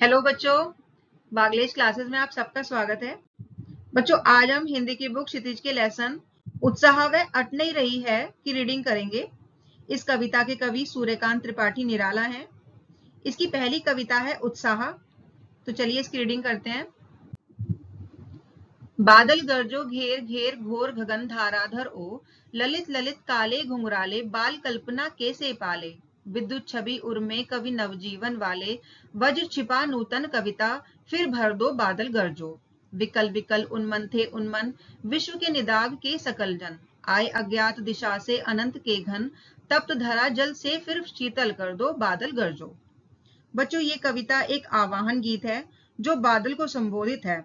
Hello बच्चों, बागलेश classes में आप सबका स्वागत है। बच्चों, आज हम हिंदी की बुक क्षितिज के लेसन उत्साह व अट नहीं रही है की रीडिंग करेंगे। इस कविता के कवि सूर्यकांत त्रिपाठी निराला हैं। इसकी पहली कविता है उत्साह। तो चलिए इसकी रीडिंग करते हैं। बादल गरजो घेर घेर घोर गगन धाराधर ओ, ललित ललित काले घुंघराले बाल कल्पना कैसे पाले। विद्युत छवि उर्मे कवि नवजीवन वाले, वज्र छिपा नूतन कविता फिर भर दो बादल गरजो। विकल विकल उन्मन थे उन्मन, विश्व के निदाग के सकल जन। आए अज्ञात दिशा से अनंत के घन, तप्त धरा जल से फिर शीतल कर दो बादल गरजो। बच्चों, ये कविता एक आवाहन गीत है जो बादल को संबोधित है।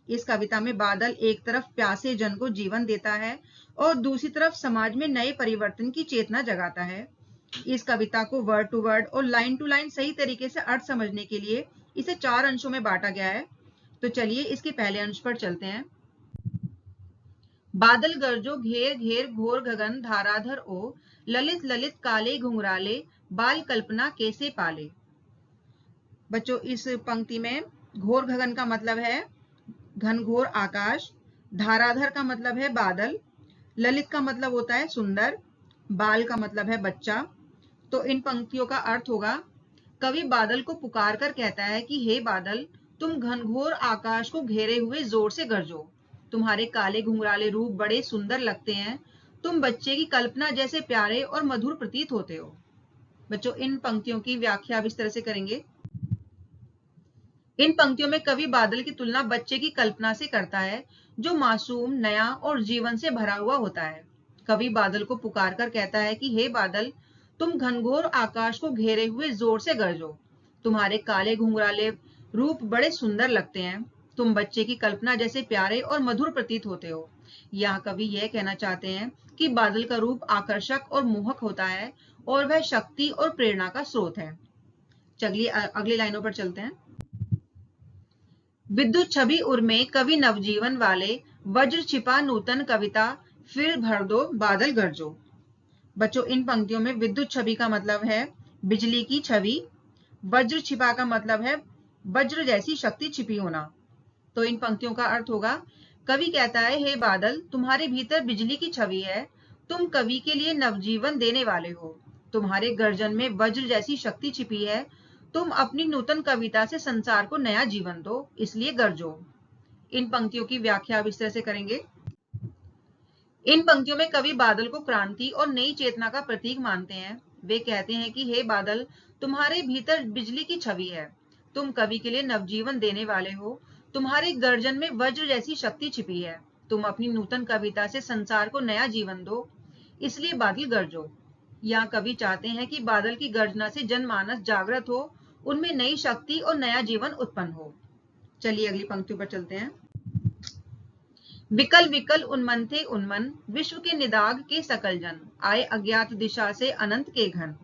इस कविता में बादल एक तरफ प्यासे जन को जीवन देता है और दूसरी तरफ समाज में नए परिवर्तन की चेतना जगाता है। इस कविता को वर्ड टू वर्ड और लाइन टू लाइन सही तरीके से अर्थ समझने के लिए इसे 4 अंशों में बांटा गया है। तो चलिए इसके पहले अंश पर चलते हैं। बादल गरजो घेर घेर घोर गगन धाराधर ओ, ललित ललित काले घुंघराले बाल कल्पना कैसे पाले। बच्चों, इस पंक्ति में घोर गगन का मतलब है घनघोर आकाश, धाराधर का मतलब है बादल, ललित का मतलब होता है सुंदर, बाल का मतलब है बच्चा। तो इन पंक्तियों का अर्थ होगा, कवि बादल को पुकार कर कहता है कि हे बादल, तुम घनघोर आकाश को घेरे हुए जोर से गरजो। तुम्हारे काले घुंघराले रूप बड़े सुंदर लगते हैं। तुम बच्चे की कल्पना जैसे प्यारे और मधुर प्रतीत होते हो। बच्चों, इन पंक्तियों की व्याख्या अब इस तरह से करेंगे। इन पंक्तियों में कवि बादल की तुलना बच्चे की कल्पना से करता है जो मासूम, नया और जीवन से भरा हुआ होता है। कवि बादल को पुकार कर कहता है कि हे बादल, तुम घनघोर आकाश को घेरे हुए जोर से गरजो। तुम्हारे काले घुंघराले रूप बड़े सुंदर लगते हैं। तुम बच्चे की कल्पना जैसे प्यारे और मधुर प्रतीत होते हो। यहाँ कवि यह कहना चाहते हैं कि बादल का रूप आकर्षक और मोहक होता है और वह शक्ति और प्रेरणा का स्रोत है। चलिए अगली लाइनों पर चलते हैं। विद्युत छवि उर्मे कवि नवजीवन वाले, वज्र छिपा नूतन कविता फिर भर दो बादल गरजो। बच्चों, इन पंक्तियों में विद्युत छवि का मतलब है बिजली की छवि, वज्र छिपा का मतलब है वज्र जैसी शक्ति छिपी होना। तो इन पंक्तियों का अर्थ होगा, कवि कहता है हे बादल, तुम्हारे भीतर बिजली की छवि है। तुम कवि के लिए नवजीवन देने वाले हो। तुम्हारे गर्जन में वज्र जैसी शक्ति छिपी है। तुम अपनी नूतन कविता से संसार को नया जीवन दो, इसलिए गरजो। इन पंक्तियों की व्याख्या अब इस तरह से करेंगे। इन पंक्तियों में कवि बादल को क्रांति और नई चेतना का प्रतीक मानते हैं। वे कहते हैं कि हे बादल, तुम्हारे भीतर बिजली की छवि है। तुम कवि के लिए नवजीवन देने वाले हो। तुम्हारे गर्जन में वज्र जैसी शक्ति छिपी है। तुम अपनी नूतन कविता से संसार को नया जीवन दो, इसलिए बादल गरजो। यहाँ कवि चाहते हैं कि बादल की गर्जना से जनमानस जागृत हो, उनमें नई शक्ति और नया जीवन उत्पन्न हो। चलिए अगली पंक्तियों पर चलते हैं। विकल विकल उन्मन थे उन्मन, विश्व के निदाग के सकल जन। आए अज्ञात दिशा से अनंत के घन।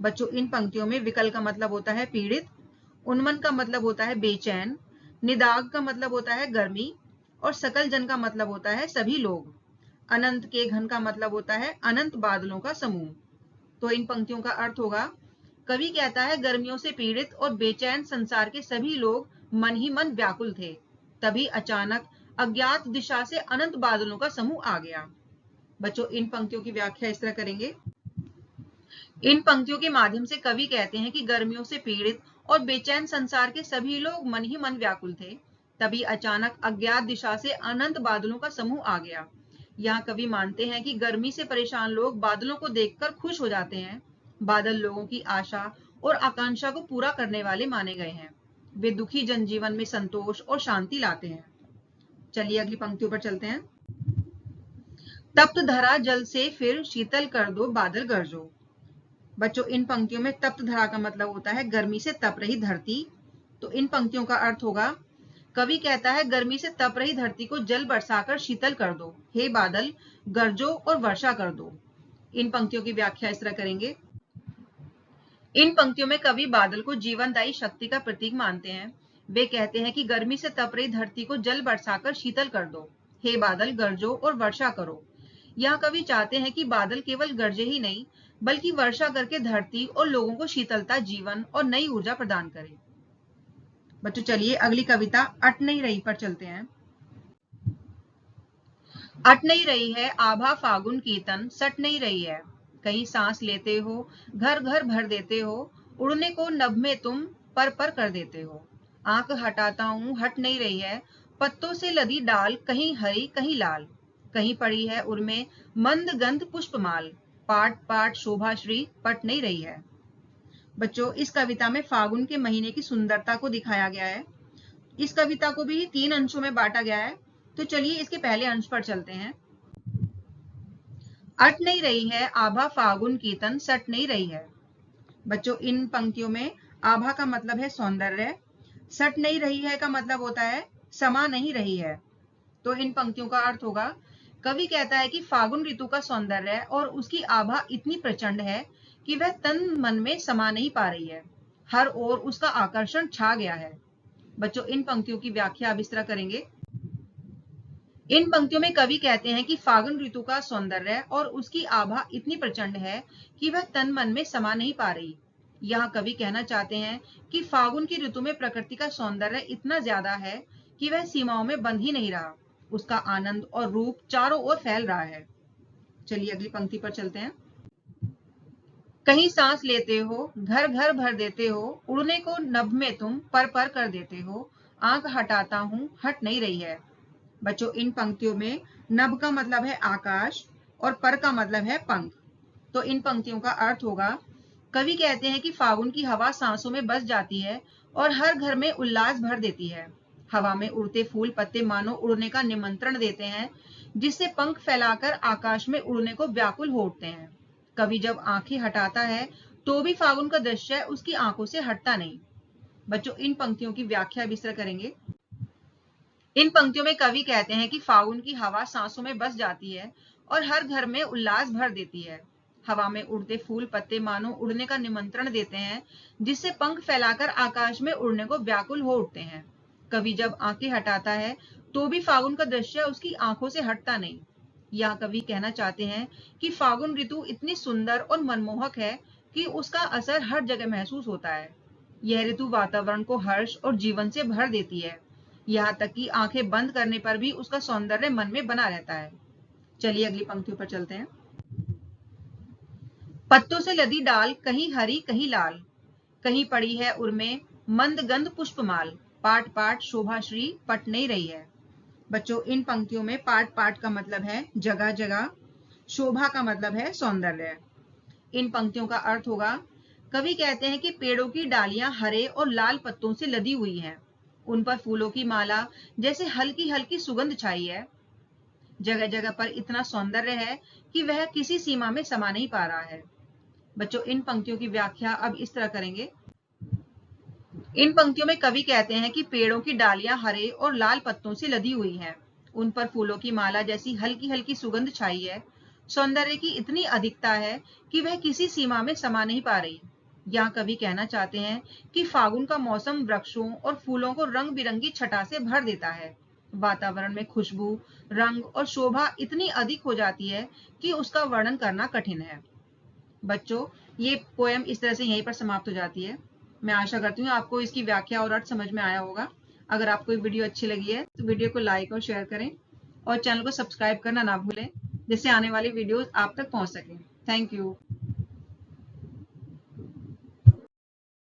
बच्चों, इन पंक्तियों में विकल का मतलब होता है पीड़ित, उन्मन का मतलब होता है बेचैन, निदाग का मतलब होता है गर्मी और सकल जन का मतलब होता है सभी लोग। अनंत के घन का मतलब होता है अनंत बादलों का समूह। तो इन पंक्तियों का अर्थ होगा, कवि कहता है गर्मियों से पीड़ित और बेचैन संसार के सभी लोग मन ही मन व्याकुल थे। तभी अचानक अज्ञात दिशा से अनंत बादलों का समूह आ गया। बच्चों, इन पंक्तियों की व्याख्या इस तरह करेंगे। इन पंक्तियों के माध्यम से कवि कहते हैं कि गर्मियों से पीड़ित और बेचैन संसार के सभी लोग मन ही मन व्याकुल थे। तभी अचानक अज्ञात दिशा से अनंत बादलों का समूह आ गया। यहाँ कवि मानते हैं कि गर्मी से परेशान लोग बादलों को देखकर खुश हो जाते हैं। बादल लोगों की आशा और आकांक्षा को पूरा करने वाले माने गए हैं। वे दुखी जनजीवन में संतोष और शांति लाते हैं। चलिए अगली पंक्तियों पर चलते हैं। तप्त धरा जल से फिर शीतल कर दो बादल गरजो। बच्चों, इन पंक्तियों में तप्त धरा का मतलब होता है गर्मी से तप रही धरती। तो इन पंक्तियों का अर्थ होगा, कवि कहता है गर्मी से तप रही धरती को जल बरसाकर शीतल कर दो। हे बादल, गरजो और वर्षा कर दो। इन पंक्तियों की व्याख्या इस तरह करेंगे। इन पंक्तियों में कवि बादल को जीवनदायी शक्ति का प्रतीक मानते हैं। वे कहते हैं कि गर्मी से तप रही धरती को जल बरसाकर शीतल कर दो। हे बादल, गरजो और वर्षा करो। यहाँ कवि चाहते हैं कि बादल केवल गरजे ही नहीं, बल्कि वर्षा करके धरती और लोगों को शीतलता, जीवन और नई ऊर्जा प्रदान करे। बच्चों चलिए अगली कविता अट नहीं रही पर चलते हैं। अट नहीं रही है आभा फागुन की तन, सट नहीं रही है कहीं सांस लेते हो, घर घर भर देते हो, उड़ने को नभ में तुम पर कर देते हो। आंख हटाता हूँ हट नहीं रही है, पत्तों से लदी डाल कहीं हरी कहीं लाल, कहीं पड़ी है उर्मे मंद गंध पुष्पमाल, पाट पाट शोभा श्री पट नहीं रही है। बच्चों इस कविता में फागुन के महीने की सुंदरता को दिखाया गया है। इस कविता को भी 3 अंशों में बांटा गया है। तो चलिए इसके पहले अंश पर चलते हैं। अट नहीं रही है आभा फागुन की तन, सट नहीं रही है। बच्चों इन पंक्तियों में आभा का मतलब है सौंदर्य, सट नहीं रही है का मतलब होता है समा नहीं रही है। तो इन पंक्तियों का अर्थ होगा, कवि कहता है कि फागुन ऋतु का सौंदर्य और उसकी आभा इतनी प्रचंड है कि वह तन मन में समा नहीं पा रही है, हर ओर उसका आकर्षण छा गया है। बच्चों इन पंक्तियों की व्याख्या अब इस तरह करेंगे। इन पंक्तियों में कवि कहते हैं कि फागुन ऋतु का सौंदर्य और उसकी आभा इतनी प्रचंड है कि वह तन मन में समा नहीं पा रही। यहाँ कवि कहना चाहते हैं कि फागुन की ऋतु में प्रकृति का सौंदर्य इतना ज्यादा है कि वह सीमाओं में बंध ही नहीं रहा, उसका आनंद और रूप चारों ओर फैल रहा है। चलिए अगली पंक्ति पर चलते हैं। कहीं सांस लेते हो, घर घर भर देते हो, उड़ने को नभ में तुम पर कर देते हो, आंख हटाता हूं हट नहीं रही है। बच्चों इन पंक्तियों में नभ का मतलब है आकाश और पर का मतलब है पंख। तो इन पंक्तियों का अर्थ होगा, कवि कहते हैं कि फागुन की हवा सांसों में बस जाती है और हर घर में उल्लास भर देती है। हवा में उड़ते फूल पत्ते मानो उड़ने का निमंत्रण देते हैं, जिससे पंख फैलाकर आकाश में उड़ने को व्याकुल हो उठते हैं। कवि जब आंखें हटाता है तो भी फागुन का दृश्य उसकी आंखों से हटता नहीं। बच्चों इन पंक्तियों की व्याख्या भी इस तरह करेंगे। इन पंक्तियों में कवि कहते हैं कि फागुन की हवा सांसों में बस जाती है और हर घर में उल्लास भर देती है। हवा में उड़ते फूल पत्ते मानो उड़ने का निमंत्रण देते हैं, जिससे पंख फैलाकर आकाश में उड़ने को व्याकुल हो उठते हैं। कवि जब आंखें हटाता है तो भी फागुन का दृश्य उसकी आंखों से हटता नहीं। यहाँ कवि कहना चाहते हैं कि फागुन ऋतु इतनी सुंदर और मनमोहक है कि उसका असर हर जगह महसूस होता है। यह ऋतु वातावरण को हर्ष और जीवन से भर देती है, यहाँ तक कि आंखें बंद करने पर भी उसका सौंदर्य मन में बना रहता है। चलिए अगली पंक्तियों पर चलते हैं। पत्तों से लदी डाल कहीं हरी कहीं लाल, कहीं पड़ी है उर्मे मंद गंध पुष्पमाल, पाट पाट शोभा श्री पट नहीं रही है। बच्चों इन पंक्तियों में पाट पाट का मतलब है जगह जगह, शोभा का मतलब है सौंदर्य। इन पंक्तियों का अर्थ होगा, कवि कहते हैं कि पेड़ों की डालियां हरे और लाल पत्तों से लदी हुई हैं, उन पर फूलों की माला जैसे हल्की हल्की सुगंध छाई है। जगह जगह पर इतना सौंदर्य है कि वह किसी सीमा में समा नहीं पा रहा है। बच्चों इन पंक्तियों की व्याख्या अब इस तरह करेंगे। इन पंक्तियों में कवि कहते हैं कि पेड़ों की डालियां हरे और लाल पत्तों से लदी हुई हैं, उन पर फूलों की माला जैसी हल्की हल्की सुगंध छाई है। सौंदर्य की इतनी अधिकता है कि वह किसी सीमा में समा नहीं पा रही। यहाँ कवि कहना चाहते हैं कि फागुन का मौसम वृक्षों और फूलों को रंग बिरंगी छटा से भर देता है। वातावरण में खुशबू, रंग और शोभा इतनी अधिक हो जाती है कि उसका वर्णन करना कठिन है। बच्चों ये पोयम इस तरह से यहीं पर समाप्त हो जाती है। मैं आशा करती हूँ आपको इसकी व्याख्या और अर्थ समझ में आया होगा। अगर आपको ये वीडियो अच्छी लगी है तो वीडियो को लाइक और शेयर करें और चैनल को सब्सक्राइब करना ना भूलें, जिससे आने वाली वीडियोस आप तक पहुंच सकें। Thank you.